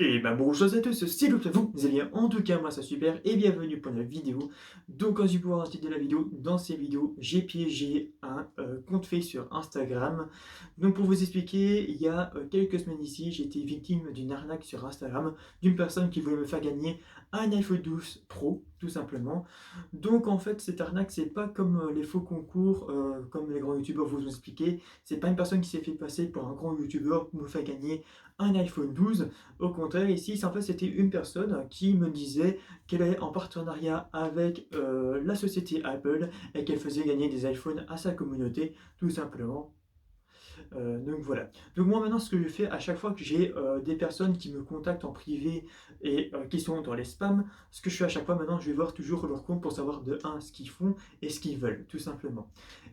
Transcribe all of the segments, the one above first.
Et bah bonjour à tous, s'il vous plaît, vous allez bien, en tout cas moi ça super et bienvenue pour la vidéo. Donc comme tu pourras titre de la vidéo, dans ces vidéos j'ai piégé un compte fait sur Instagram. Donc pour vous expliquer, il y a quelques semaines ici, j'ai été victime d'une arnaque sur Instagram d'une personne qui voulait me faire gagner un iPhone 12 Pro tout simplement. Donc en fait cette arnaque c'est pas comme les faux concours, comme les grands youtubeurs vous ont expliqué, c'est pas une personne qui s'est fait passer pour un grand youtubeur pour me faire gagner un iPhone 12. Au contraire, ici, en fait, c'était une personne qui me disait qu'elle est en partenariat avec la société Apple et qu'elle faisait gagner des iPhones à sa communauté, tout simplement. Donc voilà. Donc moi maintenant ce que je fais à chaque fois que j'ai des personnes qui me contactent en privé et qui sont dans les spams, ce que je fais à chaque fois maintenant, je vais voir toujours leur compte pour savoir de un ce qu'ils font et ce qu'ils veulent, tout simplement.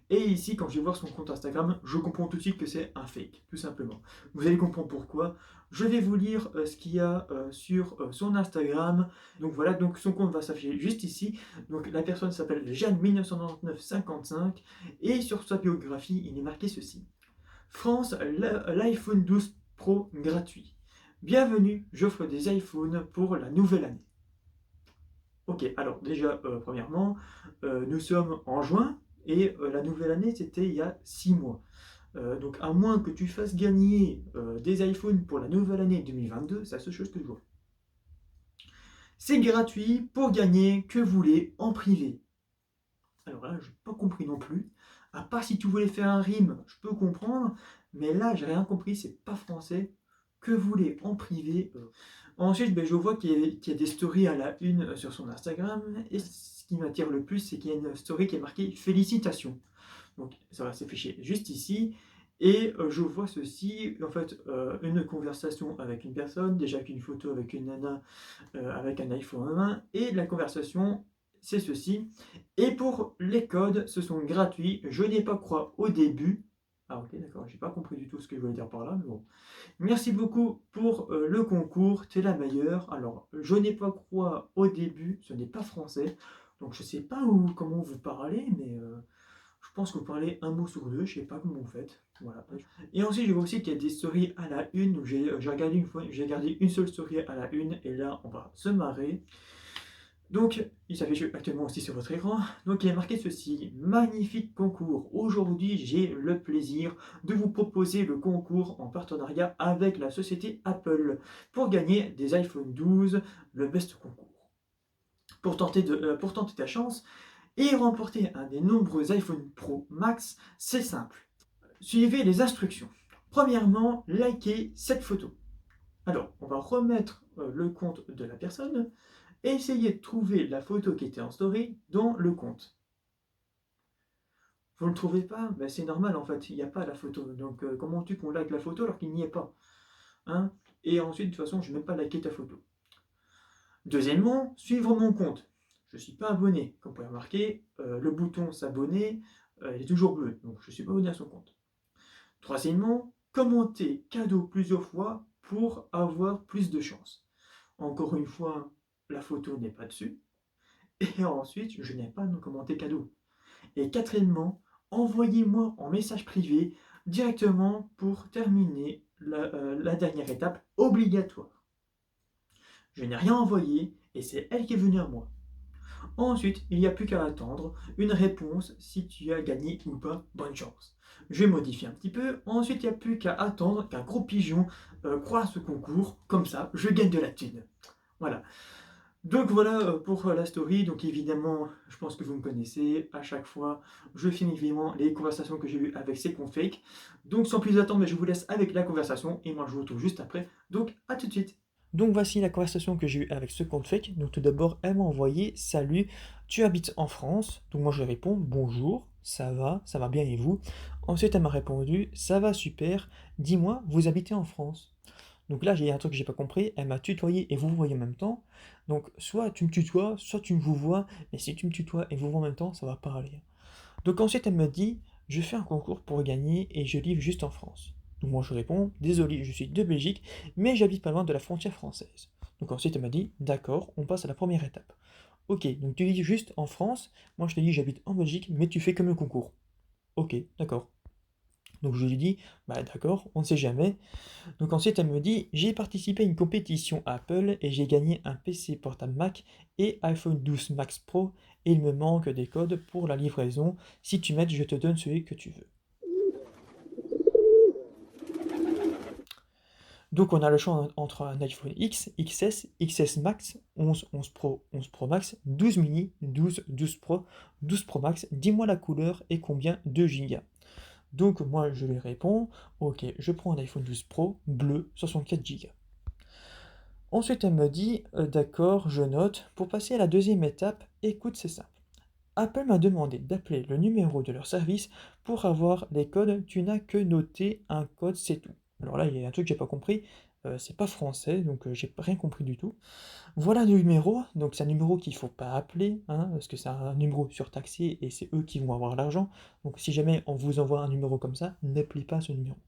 Et ici, quand je vais voir son compte Instagram, je comprends tout de suite que c'est un fake, tout simplement. Vous allez comprendre pourquoi. Je vais vous lire ce qu'il y a sur son Instagram. Donc voilà, donc son compte va s'afficher juste ici. Donc la personne s'appelle Jeanne199955 et sur sa biographie, il est marqué ceci. France, l'iPhone 12 Pro gratuit. Bienvenue, j'offre des iPhones pour la nouvelle année. Ok, alors déjà, premièrement, nous sommes en juin et la nouvelle année, c'était il y a 6 mois. Donc à moins que tu fasses gagner des iPhones pour la nouvelle année 2022, c'est la seule chose que je vois. C'est gratuit pour gagner, que vous voulez, en privé. Alors là, je n'ai pas compris non plus. À part si tu voulais faire un rime, je peux comprendre. Mais là, j'ai rien compris, c'est pas français. Que vous voulez en privé. Ensuite, ben, je vois qu'il y a des stories à la une sur son Instagram. Et ce qui m'attire le plus, c'est qu'il y a une story qui est marquée félicitations. Donc ça va s'afficher juste ici. Et je vois ceci, en fait, une conversation avec une personne, déjà qu'une photo avec une nana avec un iPhone en main. Et la conversation, c'est ceci. Et pour les codes, ce sont gratuits. Je n'ai pas croix au début. Ah ok, d'accord, j'ai pas compris du tout ce que je voulais dire par là, mais bon. Merci beaucoup pour le concours, t'es la meilleure. Alors, je n'ai pas croix au début, ce n'est pas français. Donc je sais pas comment vous parlez, mais je pense que vous parlez un mot sur deux, je sais pas comment vous faites. Voilà. Et ensuite, je vois aussi qu'il y a des stories à la une. Donc j'ai regardé une fois, j'ai regardé une seule story à la une, et là, on va se marrer. Donc, il s'affiche actuellement aussi sur votre écran. Donc, il est marqué ceci. Magnifique concours. Aujourd'hui, j'ai le plaisir de vous proposer le concours en partenariat avec la société Apple pour gagner des iPhone 12, le best concours. Pour tenter ta chance et remporter un des nombreux iPhone Pro Max, c'est simple. Suivez les instructions. Premièrement, likez cette photo. Alors, on va remettre le compte de la personne et essayer de trouver la photo qui était en story dans le compte. Vous ne le trouvez pas? Ben, c'est normal en fait, il n'y a pas la photo. Donc comment tu qu'on like la photo alors qu'il n'y est pas, hein? Et ensuite, de toute façon, je ne vais même pas liker ta photo. Deuxièmement, suivre mon compte. Je ne suis pas abonné. Comme vous pouvez remarquer, le bouton s'abonner il est toujours bleu. Donc je ne suis pas abonné à son compte. Troisièmement, commenter cadeau plusieurs fois pour avoir plus de chance. Encore une fois, la photo n'est pas dessus. Et ensuite, je n'ai pas de commenter cadeau. Et quatrièmement, envoyez-moi en message privé directement pour terminer la dernière étape obligatoire. Je n'ai rien envoyé et c'est elle qui est venue à moi. Ensuite, il n'y a plus qu'à attendre une réponse si tu as gagné ou pas. Bonne chance. Je vais modifier un petit peu. Ensuite, il n'y a plus qu'à attendre qu'un gros pigeon croise ce concours. Comme ça, je gagne de la thune. Voilà. Donc voilà pour la story. Donc évidemment, je pense que vous me connaissez. À chaque fois, je finis évidemment les conversations que j'ai eues avec ces comptes fake. Donc sans plus attendre, mais je vous laisse avec la conversation et moi je vous retrouve juste après. Donc à tout de suite. Donc voici la conversation que j'ai eue avec ce compte fake. Donc tout d'abord, elle m'a envoyé salut, tu habites en France. Donc moi je lui réponds bonjour, ça va bien et vous? Ensuite elle m'a répondu ça va super, dis-moi, vous habitez en France? Donc là, j'ai un truc que j'ai pas compris. Elle m'a tutoyé et vous voyez en même temps. Donc soit tu me tutoies, soit tu me vous vois. Mais si tu me tutoies et vous voyez en même temps, ça va pas aller. Donc ensuite, elle me dit, je fais un concours pour gagner et je livre juste en France. Donc moi je réponds, désolé, je suis de Belgique, mais j'habite pas loin de la frontière française. Donc ensuite elle m'a dit, d'accord, on passe à la première étape. Ok, donc tu vis juste en France, moi je te dis j'habite en Belgique, mais tu fais comme le concours. Ok, d'accord. Donc je lui dis, bah d'accord, on ne sait jamais. Donc ensuite elle me dit, j'ai participé à une compétition Apple et j'ai gagné un PC portable Mac et iPhone 12 Max Pro et il me manque des codes pour la livraison. Si tu m'aides, je te donne celui que tu veux. Donc on a le choix entre un iPhone X, XS, XS Max, 11, 11 Pro, 11 Pro Max, 12 mini, 12, 12 Pro, 12 Pro Max. Dis-moi la couleur et combien de Go. Donc moi je lui réponds, ok, je prends un iPhone 12 Pro, bleu, 64 Go. Ensuite elle me dit, d'accord, je note. Pour passer à la deuxième étape, écoute, c'est simple. Apple m'a demandé d'appeler le numéro de leur service pour avoir les codes. Tu n'as que noté un code, c'est tout. Alors là, il y a un truc que j'ai pas compris. C'est pas français, donc j'ai rien compris du tout. Voilà le numéro. Donc c'est un numéro qu'il faut pas appeler, hein, parce que c'est un numéro surtaxé et c'est eux qui vont avoir l'argent. Donc si jamais on vous envoie un numéro comme ça, n'appelez pas ce numéro.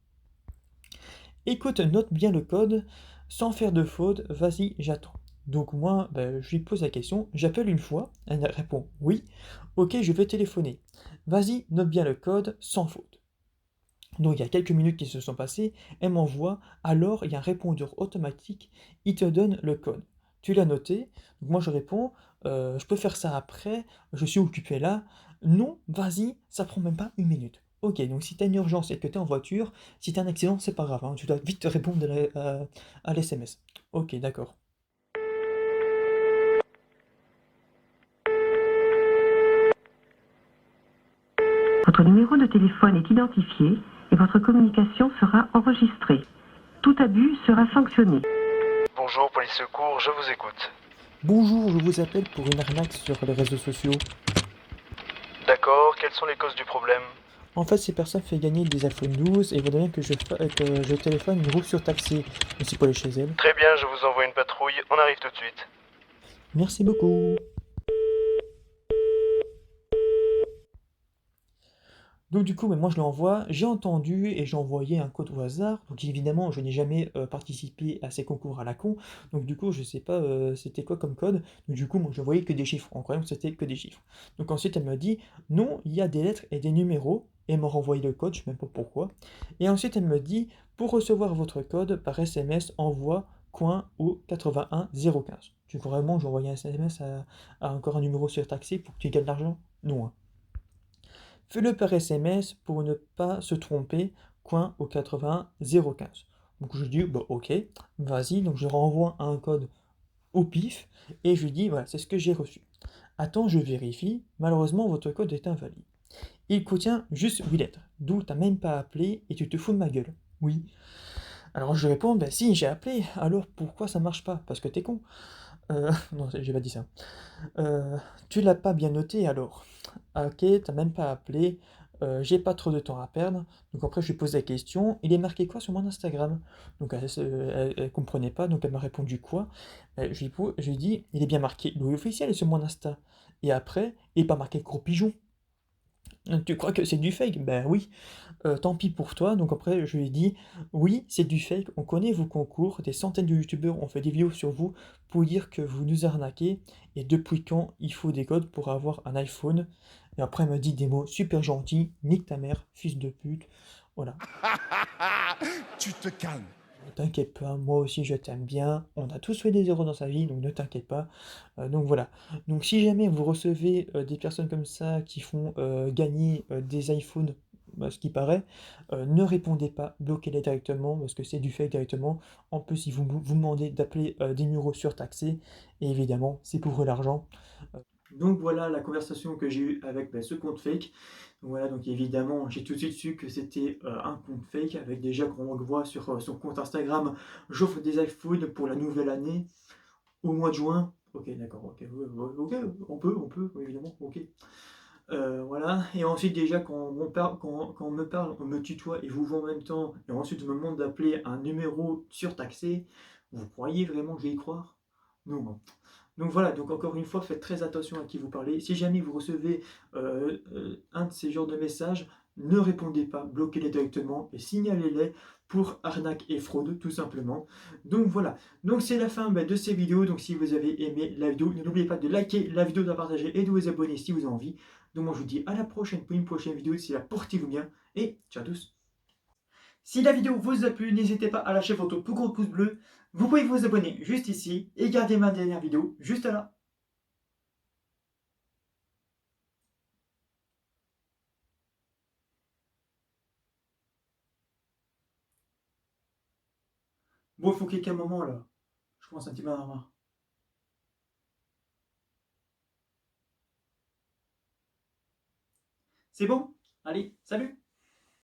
Écoute, note bien le code, sans faire de faute, vas-y, j'attends. Donc moi, ben, je lui pose la question, j'appelle une fois, elle répond oui, ok, je vais téléphoner. Vas-y, note bien le code, sans faute. Donc il y a quelques minutes qui se sont passées, elle m'envoie, alors il y a un répondeur automatique, il te donne le code. Tu l'as noté, donc moi je réponds, je peux faire ça après, je suis occupé là. Non, vas-y, ça prend même pas une minute. Ok, donc si tu as une urgence et que tu es en voiture, si tu as un accident, c'est pas grave, hein, tu dois vite te répondre à l'SMS. Ok, d'accord. Votre numéro de téléphone est identifié et votre communication sera enregistrée. Tout abus sera sanctionné. Bonjour, police secours, je vous écoute. Bonjour, je vous appelle pour une arnaque sur les réseaux sociaux. D'accord, quelles sont les causes du problème? En fait, ces personnes font gagner des iPhone 12 et voudraient bien que que je téléphone une roue surtaxée. Mais c'est pour aller chez elle. Très bien, je vous envoie une patrouille, on arrive tout de suite. Merci beaucoup. Donc du coup, mais moi je l'envoie, j'ai entendu et j'ai envoyé un code au hasard. Donc évidemment, je n'ai jamais participé à ces concours à la con. Donc du coup, je sais pas c'était quoi comme code. Donc du coup, moi je voyais que des chiffres. En croyant que c'était que des chiffres. Donc ensuite, elle me dit, non, il y a des lettres et des numéros. Et elle m'a renvoyé le code, je sais même pas pourquoi. Et ensuite, elle me dit, pour recevoir votre code par SMS, envoie coin au 81 015. Tu crois vraiment que j'ai envoyé un SMS à encore un numéro surtaxé pour que tu gagnes de l'argent? Non, hein. Fais-le par SMS pour ne pas se tromper, coin au 81 015. Donc je dis, bah, ok, vas-y, donc je renvoie un code au pif et je lui dis, voilà, c'est ce que j'ai reçu. Attends, je vérifie, malheureusement votre code est invalide. Il contient juste 8 lettres, d'où t'as même pas appelé et tu te fous de ma gueule. Oui. Alors je réponds, bah si, j'ai appelé, alors pourquoi ça marche pas? Parce que t'es con. Non, j'ai pas dit ça. Tu l'as pas bien noté alors? Ah, ok, t'as même pas appelé, j'ai pas trop de temps à perdre. Donc après, je lui pose la question, il est marqué quoi sur mon Instagram? Donc elle comprenait pas, donc elle m'a répondu quoi? Je lui dis, il est bien marqué Louis officiel sur mon Insta. Et après, il est pas marqué gros pigeon. Tu crois que c'est du fake? Ben oui. Tant pis pour toi. Donc après, je lui ai dit, oui, c'est du fake. On connaît vos concours. Des centaines de youtubeurs ont fait des vidéos sur vous pour dire que vous nous arnaquez. Et depuis quand il faut des codes pour avoir un iPhone? Et après, elle m'a dit des mots super gentils. Nique ta mère, fils de pute. Voilà. Tu te calmes. Ne t'inquiète pas, moi aussi je t'aime bien. On a tous fait des erreurs dans sa vie, donc ne t'inquiète pas. Donc voilà. Donc si jamais vous recevez des personnes comme ça qui font gagner des iPhones, ce qui paraît, ne répondez pas, bloquez-les directement parce que c'est du fake directement. En plus, ils vous demandez d'appeler des numéros surtaxés et évidemment, c'est pour eux l'argent. Donc voilà la conversation que j'ai eue avec ce compte fake. Voilà, donc évidemment, j'ai tout de suite su que c'était un compte fake, avec déjà qu'on le voit sur son compte Instagram, j'offre des iPhones pour la nouvelle année, au mois de juin. Ok, d'accord, ok, ok, on peut, oui, évidemment, ok. Voilà, et ensuite déjà quand on me parle, on me tutoie et vous voit en même temps, et ensuite on me demande d'appeler un numéro surtaxé, vous croyez vraiment que je vais y croire? Non, hein. Donc voilà, donc encore une fois, faites très attention à qui vous parlez. Si jamais vous recevez un de ces genres de messages, ne répondez pas, bloquez-les directement et signalez-les pour arnaque et fraude, tout simplement. Donc voilà, donc c'est la fin de ces vidéos. Donc si vous avez aimé la vidéo, n'oubliez pas de liker la vidéo, de la partager et de vous abonner si vous avez envie. Donc moi je vous dis à la prochaine pour une prochaine vidéo. D'ici là, portez-vous bien et ciao à tous. Si la vidéo vous a plu, n'hésitez pas à lâcher votre plus gros pouce bleu. Vous pouvez vous abonner juste ici et garder ma dernière vidéo juste là. Bon, il faut cliquer un moment là. Je commence un petit peu à en avoir marre. C'est bon? Allez, salut!